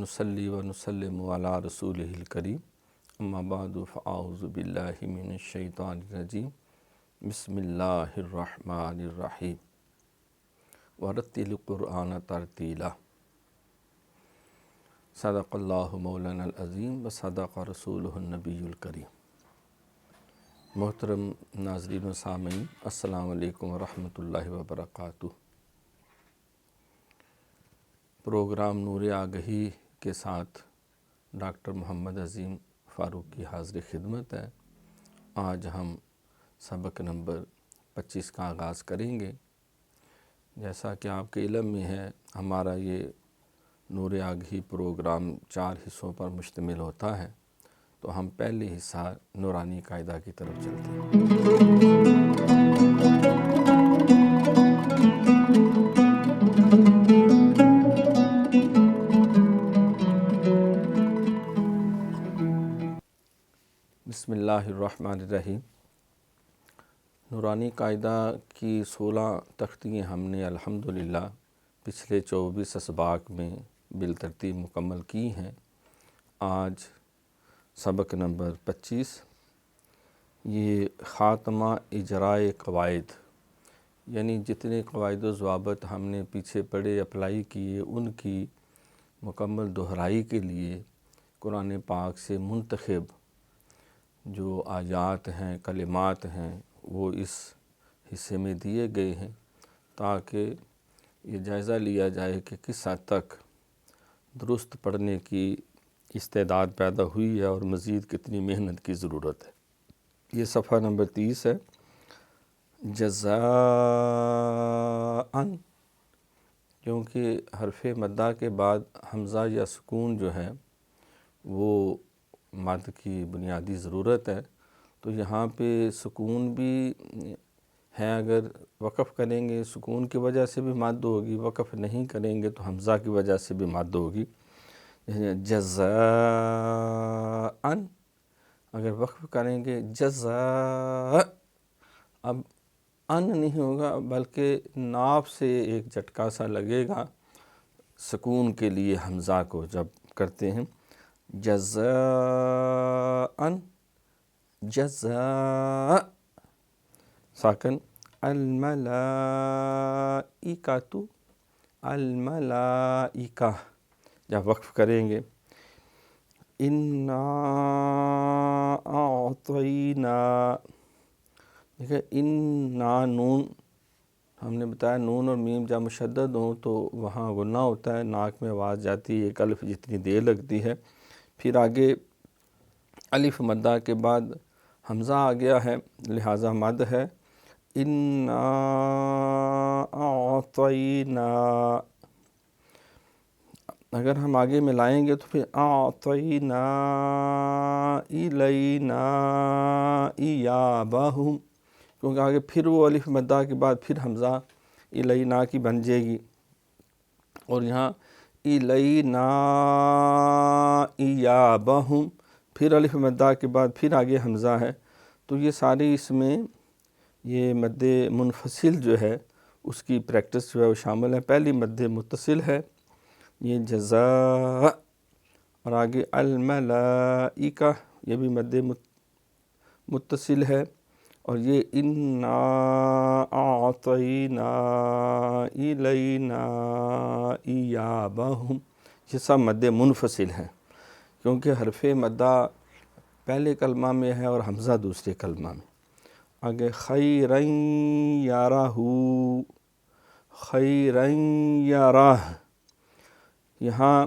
ونصلی ونسلم علی رسولہ الکریم اما بعد فاعوذ باللہ من الشیطان الرجیم بسم اللہ الرحمن الرحیم ورتل القرآن ترتیلا صدق اللہ مولانا العظیم وصدق رسولہ النبی الکریم۔ محترم ناظرین و سامعین، السلام علیکم ورحمۃ اللہ وبرکاتہ۔ پروگرام نور آگہی کے ساتھ ڈاکٹر محمد عظیم فاروق کی حاضر خدمت ہے۔ آج ہم سبق نمبر 25 کا آغاز کریں گے۔ جیسا کہ آپ کے علم میں ہے، ہمارا یہ نور آگہی پروگرام 4 حصوں پر مشتمل ہوتا ہے، تو ہم پہلے حصہ نورانی قاعدہ کی طرف چلتے ہیں۔ بسم اللہ الرحمن الرحیم۔ نورانی قاعدہ کی 16 تختیاں ہم نے الحمدللہ پچھلے 24 اسباق میں بالترتیب مکمل کی ہیں۔ آج سبق نمبر 25، یہ خاتمہ اجرائے قواعد، یعنی جتنے قواعد و ضوابط ہم نے پیچھے پڑھے اپلائی کیے، ان کی مکمل دہرائی کے لیے قرآن پاک سے منتخب جو آیات ہیں، کلمات ہیں، وہ اس حصے میں دیے گئے ہیں، تاکہ یہ جائزہ لیا جائے کہ کس حد تک درست پڑھنے کی استعداد پیدا ہوئی ہے اور مزید کتنی محنت کی ضرورت ہے۔ یہ صفحہ نمبر 30 ہے۔ جزاءً، کیونکہ حرف مدہ کے بعد حمزہ یا سکون جو ہے وہ مد کی بنیادی ضرورت ہے، تو یہاں پہ سکون بھی ہے، اگر وقف کریں گے سکون کی وجہ سے بھی مد ہوگی، وقف نہیں کریں گے تو حمزہ کی وجہ سے بھی مد ہوگی۔ جزاءً، اگر وقف کریں گے جزاء، اب ان نہیں ہوگا بلکہ ناف سے ایک جھٹکا سا لگے گا سکون کے لیے حمزہ کو جب کرتے ہیں۔ جزاءً، جزاء ساکن۔ الملائکۃ، الملائکہ جب وقف کریں گے۔ انا اعطینا، دیکھیں انا نون ہم نے بتایا، نون اور میم جب مشدد ہوں تو وہاں غنہ ہوتا ہے، ناک میں آواز جاتی ہے، ایک الف جتنی دیر لگتی ہے۔ پھر آگے الف مدہ کے بعد حمزہ آ گیا ہے، لہٰذا مد ہے۔ انا اعطینا، اگر ہم آگے ملائیں گے تو پھر اعطینا الینا ایابہم، کیونکہ آگے پھر وہ الف مدہ کے بعد پھر حمزہ الینا کی بن جائے گی، اور یہاں الینا ایابہم، پھر الف مدہ کے بعد پھر آگے حمزہ ہے، تو یہ ساری اس میں یہ مد منفصل جو ہے اس کی پریکٹس جو ہے وہ شامل ہے۔ پہلی مد متصل ہے یہ جزاء، اور آگے الملائکہ یہ بھی مد متصل ہے، اور یہ انا اعطینا الینا ایابہم، یہ سب مد منفصل ہیں، کیونکہ حرف مدہ پہلے کلمہ میں ہے اور حمزہ دوسرے کلمہ میں۔ آگے خیرًا یرہ، خیرًا یرہ، یہاں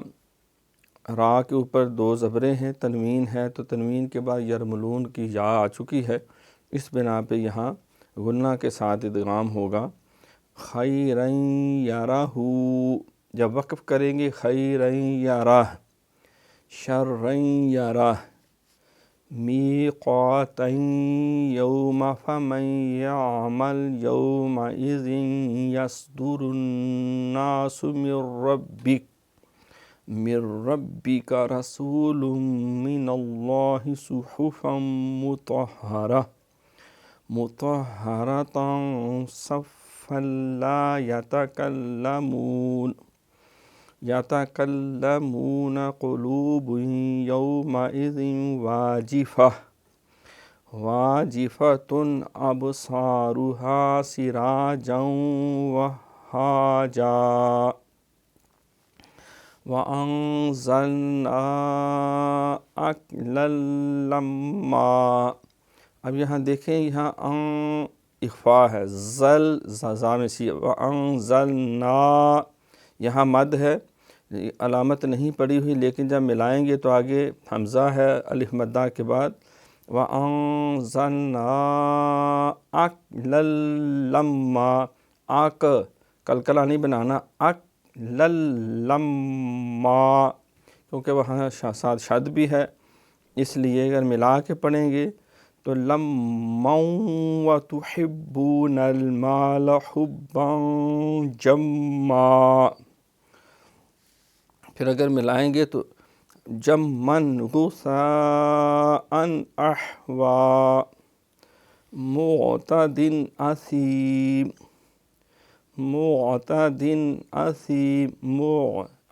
را کے اوپر 2 زبریں ہیں، تنوین ہے، تو تنوین کے بعد یرملون کی یا آ چکی ہے، اس بنا پہ یہاں غنہ کے ساتھ ادغام ہوگا۔ خیرًا یرہ، جب وقف کریں گے خیرًا یرہ، شرًا یرہ، میقاتًا یوم فمن یعمل یومئذ یصدر الناس من ربک رسول من اللہ صحفا مطہرہ مطہرۃ صفا لا یتکلمون، یتکلمون قلوب یومئذ واجفہ واجفۃ ابصارها سراجا وہاجا وَأَنزَلْنَا لَمَّا۔ اب یہاں دیکھیں، یہاں اخفا ہے، زامسی وَأَنزَلْنَا، یہاں مد ہے، علامت نہیں پڑی ہوئی، لیکن جب ملائیں گے تو آگے حمزہ ہے الف مدہ کے بعد، وَأَنزَلْنَا لَمَّا، آک کلکلا نہیں بنانا، لما، کیونکہ وہاں ساتھ شد بھی ہے، اس لیے اگر ملا کے پڑھیں گے تو لما وتحبون المال حبا جما، پھر اگر ملائیں گے تو جمن غثاء احوا معتد اثیم، معتد اثیم،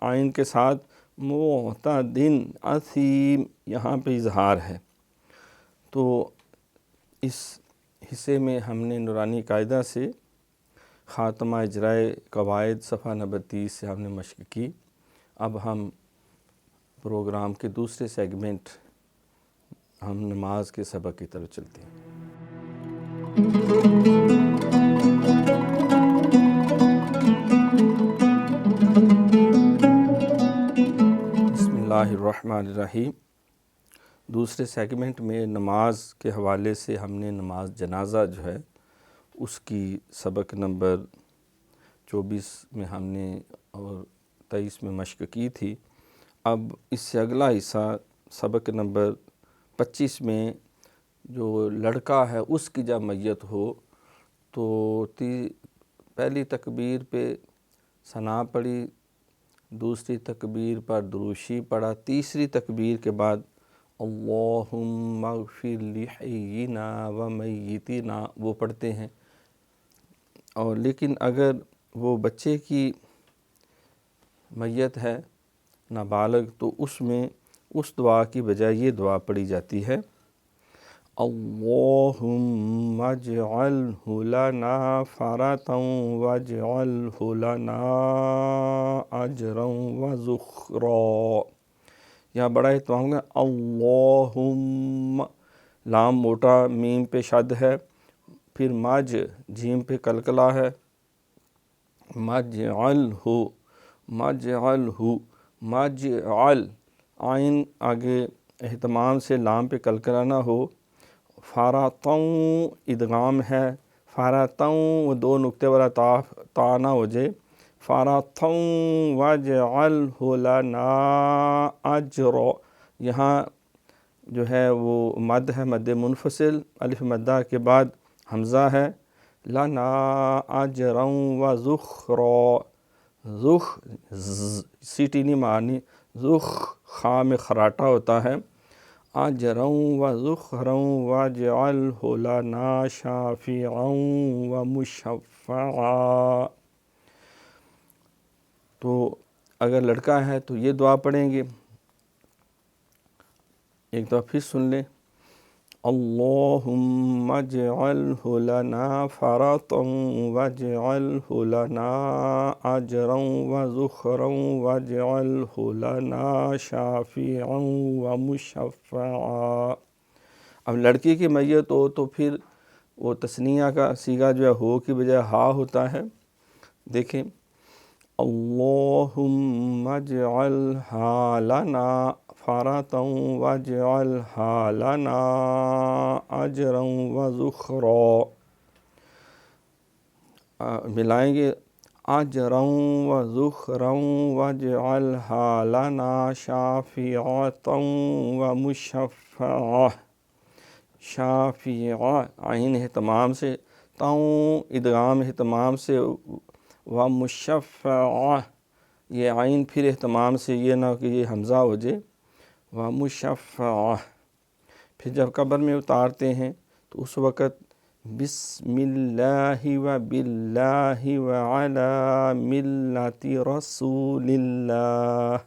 عین کے ساتھ معتد اثیم، یہاں پہ اظہار ہے۔ تو اس حصے میں ہم نے نورانی قاعدہ سے خاتمہ اجرائے قواعد صفحہ نمبر 30 سے ہم نے مشق کی۔ اب ہم پروگرام کے دوسرے سیگمنٹ، ہم نماز کے سبق کی طرف چلتے ہیں۔ بسم اللہ الرحمن الرحیم۔ دوسرے سیگمنٹ میں نماز کے حوالے سے ہم نے نماز جنازہ جو ہے اس کی سبق نمبر 24 میں ہم نے اور 23 میں مشق کی تھی۔ اب اس سے اگلا حصہ سبق نمبر 25 میں جو لڑکا ہے اس کی جب میت ہو تو پہلی تکبیر پہ ثنا پڑھی، دوسری تکبیر پر دروشی پڑھا، تیسری تکبیر کے بعد اللہم اغفر لحینا و میتنا وہ پڑھتے ہیں۔ اور لیکن اگر وہ بچے کی میت ہے نابالغ تو اس میں اس دعا کی بجائے یہ دعا پڑھی جاتی ہے، اللہم اجعلہ لنا فرطا واجعلہ لنا اجرا وذخرا۔ یہاں بڑا اہتمام ہوگا، اللہم، لام موٹا، میم پہ شد ہے، پھر مج جیم پہ کلکلا ہے، مجعلہ، مجعلہ، مجعل، عین آگے اہتمام سے لام پہ کلکلا نہ ہو، فرطاً ادغام ہے، فرطاً وہ دو نقطے والا تا نہ ہو جائے، فرطاً واجعلہ لنا اجرا، یہاں جو ہے وہ مد ہے، مد منفصل، الف مدہ کے بعد حمزہ ہے، لنا اجرا وذخرا، ذخ سیٹی نہیں مارنی، ذخ خا میں خراٹا ہوتا ہے، اجرا وذخرا واجعلہ لنا شافعا ومشفعا۔ تو اگر لڑکا ہے تو یہ دعا پڑھیں گے، ایک دفعہ پھر سن لیں، اللہم اجعلہ لنا فرطا واجعلہ لنا اجرا وذخرا واجعلہ لنا شافعا ومشفعا۔ اب لڑکی کی میت ہو تو پھر وہ تثنیہ کا صیغہ جو ہے ہو کی بجائے ہا ہوتا ہے، دیکھیں، اللہم اجعلہا لنا فرطا واجعلہا لنا اجرا وذخرا، ملائیں گے، اجرا وذخرا واجعلہا لنا شافعة ومشفعة، شافعة عین اہتمام سے، تاؤں ادغام اہتمام سے، ومشفعة یہ عین پھر اہتمام سے، یہ نہ کہ یہ حمزہ ہو جائے، ومشفعة۔ پھر جب قبر میں اتارتے ہیں تو اس وقت بسم اللہ و باللہ و علی ملت رسول اللہ.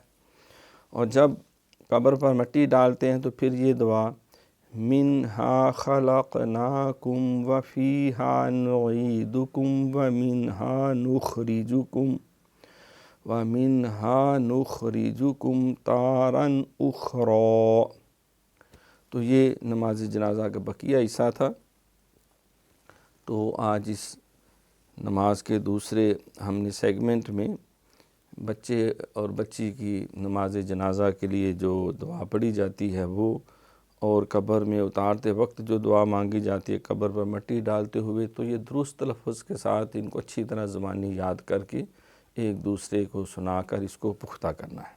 اور جب قبر پر مٹی ڈالتے ہیں تو پھر یہ دعا منہا خلقناکم وفیہا نعیدکم ومنہا نخرجکم تارا اخری. تو یہ نماز جنازہ کا بقیہ حصہ تھا. تو آج اس نماز کے دوسرے ہم نے سیگمنٹ میں بچے اور بچی کی نماز جنازہ کے لیے جو دعا پڑھی جاتی ہے وہ، اور قبر میں اتارتے وقت جو دعا مانگی جاتی ہے قبر پر مٹی ڈالتے ہوئے، تو یہ درست تلفظ کے ساتھ ان کو اچھی طرح زبانی یاد کر کے ایک دوسرے کو سنا کر اس کو پختہ کرنا ہے.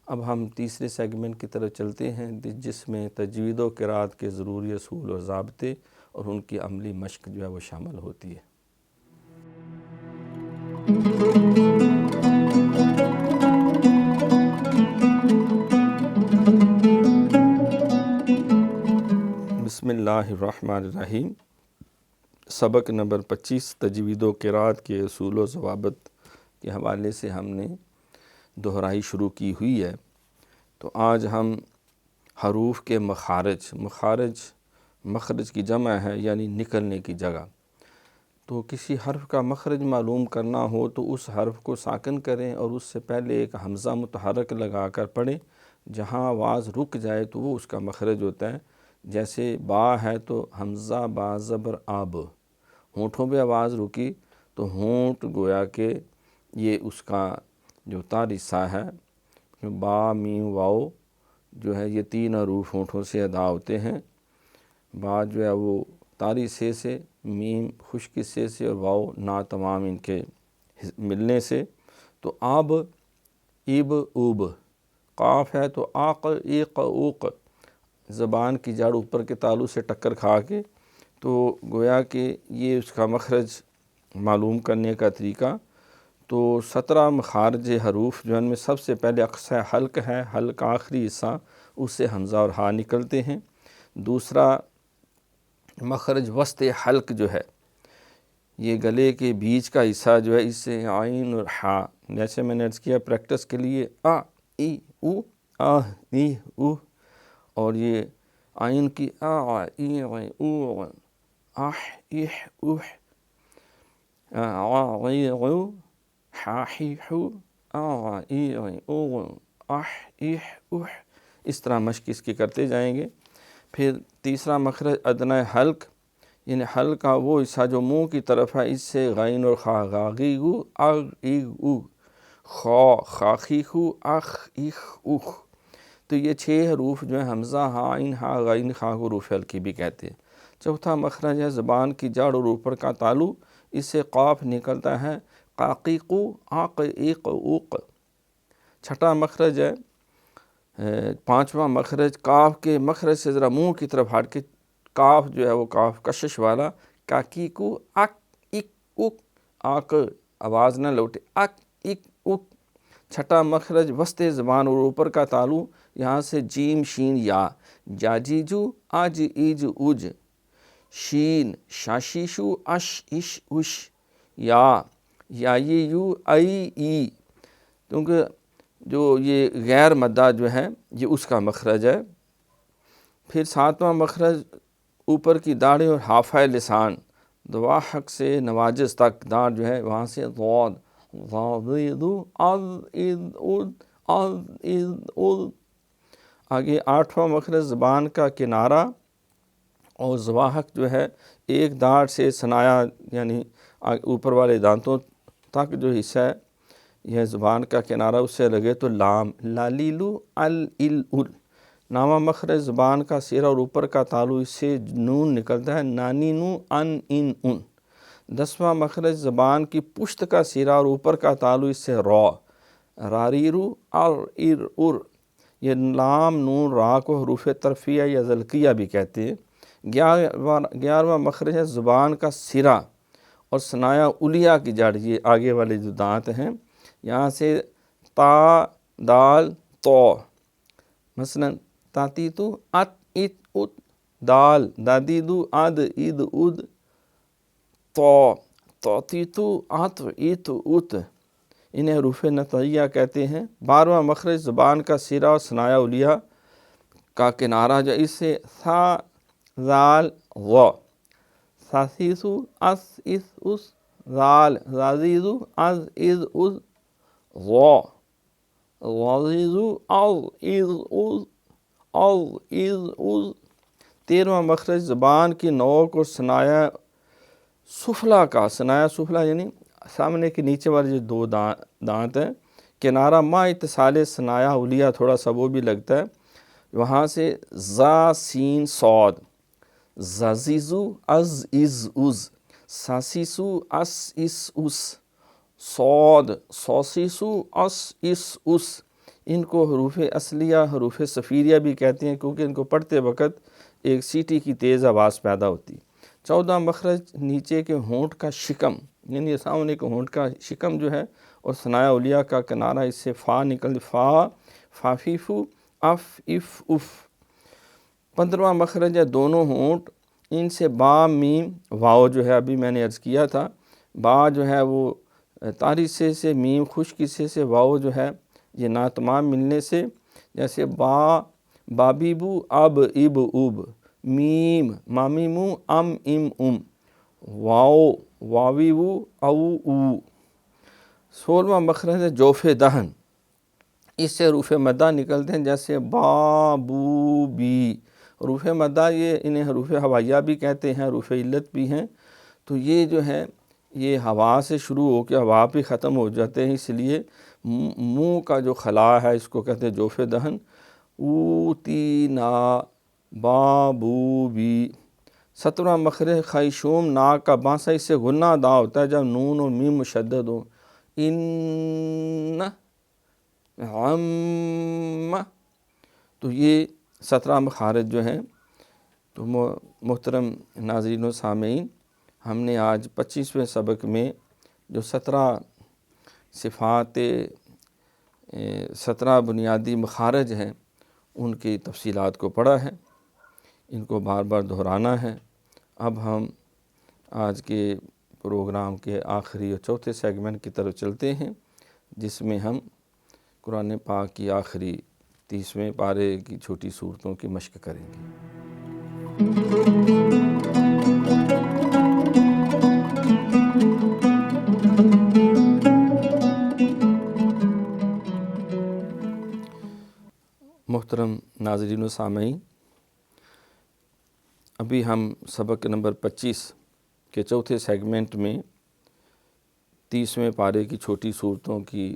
اب ہم تیسرے سیگمنٹ کی طرف چلتے ہیں جس میں تجوید و قرات کے ضروری اصول اور ضابطے اور ان کی عملی مشق جو ہے وہ شامل ہوتی ہے. بسم اللہ الرحمن الرحیم. سبق نمبر 25 تجوید و قرات کے اصول و ضوابط کے حوالے سے ہم نے دہرائی شروع کی ہوئی ہے. تو آج ہم حروف کے مخرج کی جمع ہے، یعنی نکلنے کی جگہ. تو کسی حرف کا مخرج معلوم کرنا ہو تو اس حرف کو ساکن کریں اور اس سے پہلے ایک حمزہ متحرک لگا کر پڑھیں. جہاں آواز رک جائے تو وہ اس کا مخرج ہوتا ہے. جیسے با ہے تو حمزہ با زبر آب، ہونٹوں پہ آواز رکی تو ہونٹ گویا کہ یہ اس کا جو طاری حصہ ہے. با میم واؤ جو ہے یہ تین حروف ہونٹوں سے ادا ہوتے ہیں. با جو ہے وہ طاری حصے سے، میم خشک حصے سے اور واؤ ناتمام ان کے ملنے سے. تو آب ایب اوب. قاف ہے تو آق ایق اوق، زبان کی جڑ اوپر کے تالو سے ٹکر کھا کے، تو گویا کہ یہ اس کا مخرج معلوم کرنے کا طریقہ. تو 17 مخارج حروف جو ان میں سب سے پہلے اقصی حلق ہے، حلق آخری حصہ، اس سے حمزہ اور ہا نکلتے ہیں. دوسرا مخرج وسط حلق جو ہے، یہ گلے کے بیچ کا حصہ جو ہے، اس سے عین اور ہا، جیسے میں نے عرض کیا پریکٹس کے لیے آ ای او آ ای او، اور یہ عین کی آ ای او آہ ایہ اوہ آ ای او ہا ہی ہو آ ای او آہ ایہ اوہ. اس طرح مشق اس کی کرتے جائیں گے. پھر تیسرا مخرج ادنی حلق، یعنی حلق کا وہ حصہ جو منہ کی طرف ہے، اس سے غین اور خا غاغی گو اغ ایغ او، خا خاخی خو اخ اخ اخ. تو یہ 6 حروف جو ہیں حمزہ ہا عین ہا غین خا کو حروف حلقی بھی کہتے ہیں. چوتھا مخرج ہے زبان کی جڑ اور اوپر کا تالو، اس سے قاف نکلتا ہے قاقیقو آق ایق اوق. چھٹا مخرج ہے پانچواں مخرج کاف کے مخرج سے ذرا منہ کی طرف ہٹ کے، کاف جو ہے وہ کاف کشش والا، کاکی کو اک اک اک، آق آواز نہ لوٹے اک اک اک. چھٹا مخرج وسط زبان اور اوپر کا تالو، یہاں سے جیم شین یا، جاجیجو آج ایج اوج، شین شاشیشو اش اش اش، یا یو ای ای. کیونکہ جو یہ غیر مدہ جو ہے یہ اس کا مخرج ہے. پھر ساتواں مخرج اوپر کی داڑھی اور حافہ لسان، دواحق سے نواجس تک داڑھ جو ہے وہاں سے ضاد آگے. آٹھواں مخرج زبان کا کنارہ اور زواحق جو ہے ایک داڑھ سے ثنایا یعنی اوپر والے دانتوں تک جو حصہ ہے یہ زبان کا کنارہ، اس سے لگے تو لام لالیلو ال ال ال. نواں مخرج زبان کا سرہ اور اوپر کا تالو، اس سے نون نکلتا ہے نانی نو ان ان ان. 10واں مخرج زبان کی پشت کا سرہ اور اوپر کا تالو، اس سے را راریرو ار ار ار. یہ لام نون را کو حروف طرفیہ یا ذلقیہ بھی کہتے ہیں. 11واں مخرج ہے زبان کا سرہ اور ثنایا الیہ کی جڑ، یہ آگے والے جو دانت ہیں، یہاں سے تا دال تو، مثلا تاتی تو ات ات ات دال دادیدو اد اد اد توتیتو ات ایت ات، انہیں حروف نطعیہ کہتے ہیں۔ 12واں مخرج زبان کا سرا اور ثنایا علیہ کا کنارہ جو اس سے ثا ذال غ، ساسیسو اس اس اس، ذال زازیزو از از از، غ غازیزو از از از از از از۔ 13واں مخرج زبان کی نوک اور ثنایا سفلا کا، ثنایا سفلا یعنی سامنے کے نیچے والے جو دو دانت ہیں، کنارہ ما اتصال ثنایا علیہ تھوڑا سا وہ بھی لگتا ہے، وہاں سے زا سین صاد، زازیزو از از از، ساسیسو اس اس اس، صاد سوسیسو اس اس اس۔ ان کو حروف اصلیہ حروف صفیریہ بھی کہتے ہیں کیونکہ ان کو پڑھتے وقت ایک سیٹی کی تیز آواز پیدا ہوتی۔ 14واں مخرج نیچے کے ہونٹ کا شکم، یعنی سامنے کے ہونٹ کا شکم جو ہے اور ثنایا علیہ کا کنارہ، اس سے فا نکل، فا فافیفو اف اف اف۔ 15واں مخرج ہے دونوں ہونٹ، ان سے با میم واؤ جو ہے ابھی میں نے عرض کیا تھا، با جو ہے وہ طاری سے میم خشک سے واؤ جو ہے یہ ناتمام ملنے سے، جیسے با بابیبو اب اب اب، میم مامیمو ام ام ام، واؤ واویوو او او۔ 16واں مخرج ہے جوف دہن، اس سے حروف مدہ نکلتے ہیں جیسے با بو بی۔ حروف مدہ یہ انہیں حروف ہوائیہ بھی کہتے ہیں، حروف علت بھی ہیں، تو یہ جو ہے یہ ہوا سے شروع ہو کے ہوا پہ ختم ہو جاتے ہیں، اس لیے منہ کا جو خلا ہے اس کو کہتے ہیں جوف دہن۔ اوتینا با بو بی۔ 17واں مخرج خیشوم، ناک کا بانسا، اس سے غنہ ادا ہوتا ہے جب نون اور میم مشدد ہو، ان عم، تو یہ 17 مخارج جو ہیں۔ تو محترم ناظرین و سامعین، ہم نے آج 25ویں سبق میں جو 17 صفات 17 بنیادی مخارج ہیں ان کی تفصیلات کو پڑھا ہے، ان کو بار بار دہرانا ہے۔ اب ہم آج کے پروگرام کے آخری اور چوتھے سیگمنٹ کی طرف چلتے ہیں، جس میں ہم قرآن پاک کی آخری 30ویں پارے کی چھوٹی صورتوں کی مشق کریں گے۔ محترم ناظرین و سامعین، ابھی ہم سبق نمبر 25 کے چوتھے سیگمنٹ میں 30ویں پارے کی چھوٹی صورتوں کی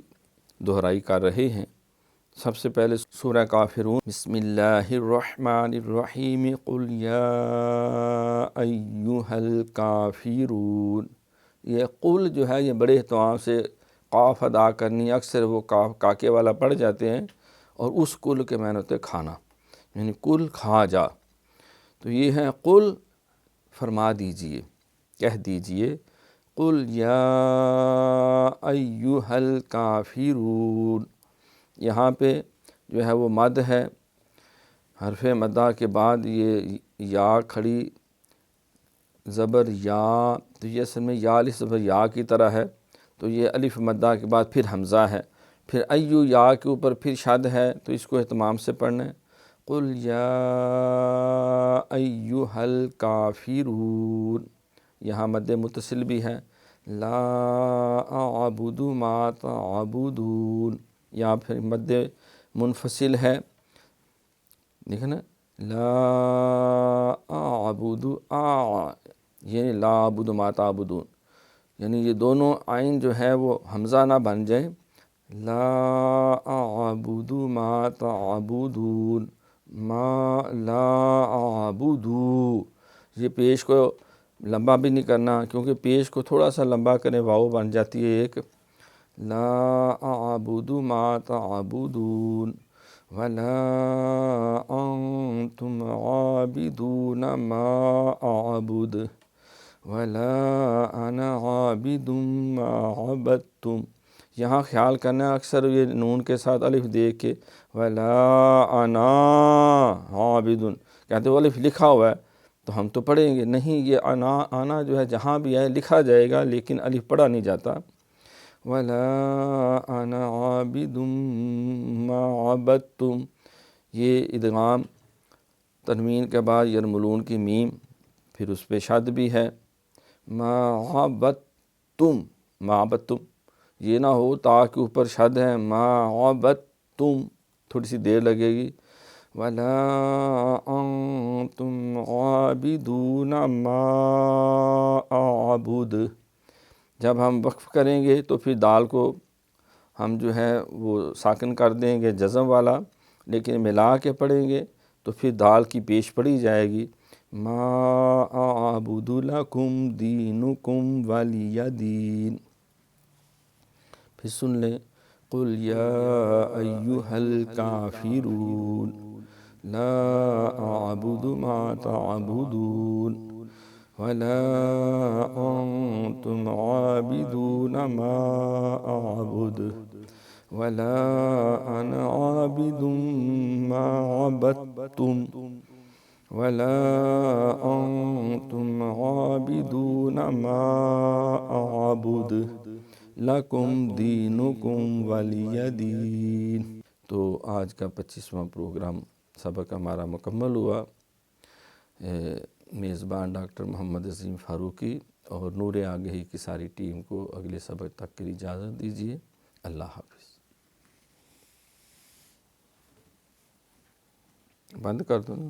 دہرائی کر رہے ہیں۔ سب سے پہلے سورہ کافرون، بسم اللہ الرحمن الرحیم، قل یا ایہا الکافرون۔ یہ قل جو ہے یہ بڑے اہتمام سے قاف ادا کرنی، اکثر وہ کاکے والا پڑھ جاتے ہیں، اور اس قل کے معنی ہوتے کھانا، یعنی قل کھا جا، تو یہ ہے قل فرما دیجئے، کہہ دیجئے، قل یا ایہا الکافرون۔ یہاں پہ جو ہے وہ مد ہے، حرف مدہ کے بعد یہ یا کھڑی زبر یا، تو یہ اصل میں یا الف زبر یا کی طرح ہے، تو یہ الف مدہ کے بعد پھر حمزہ ہے، پھر ایو یا کے اوپر پھر شد ہے، تو اس کو اہتمام سے پڑھنا ہے۔ قل یا ایہا الکافرون، یہاں مد متصل بھی ہے، لا اعبد ما تعبدون، یا پھر مد منفصل ہے، دیکھیں نا، لا اعبد یعنی لا اعبد ما تعبدون، یعنی یہ دونوں عین جو ہے وہ حمزہ نہ بن جائیں، لا اعبد ما تعبدون، ما لا اعبدو، یہ پیش کو لمبا بھی نہیں کرنا، کیونکہ پیش کو تھوڑا سا لمبا کریں واؤ بن جاتی ہے ایک، لا اعبد ما تعبدون ولا انتم عابدون ما اعبد ولا انا عابد ما عبدتم۔ یہاں خیال کرنا اکثر یہ نون کے ساتھ الف دیکھ کے ولا انا عابد، کہتے وہ الف لکھا ہوا ہے تو ہم تو پڑھیں گے، نہیں، یہ آنا جو ہے جہاں بھی ہے لکھا جائے گا لیکن الف پڑھا نہیں جاتا۔ وَلَا أَنَا عَابِدٌ مَا عَبَدتُّمْ، یہ ادغام تنوین کے بعد یرملون کی میم، پھر اس پہ شد بھی ہے، ما عبدتم، ما عبدتم، یہ نہ ہو تا کے اوپر شد ہے، ما عبدتم تھوڑی سی دیر لگے گی، ولا انتم عابدون ما اعبد، جب ہم وقف کریں گے تو پھر دال کو ہم جو ہے وہ ساکن کر دیں گے جزم والا، لیکن ملا کے پڑھیں گے تو پھر دال کی پیش پڑھی جائے گی، ما اعبد لکم دینکم ولی دین۔ پھر سن لیں، قل یا ایہا الکافرون لا اعبد ما تعبدون ولا انتم عابدون ما اعبد ولا انا عابد ما عبدتم ولا انتم عابدون ما اعبد لکم دینکم ولی دین۔ تو آج کا 25واں پروگرام سبق ہمارا مکمل ہوا۔ میزبان ڈاکٹر محمد عظیم فاروقی اور نور آگہی کی ساری ٹیم کو اگلے سبق تک کے لیے اجازت دیجیے۔ اللہ حافظ۔ بند کر دو نا۔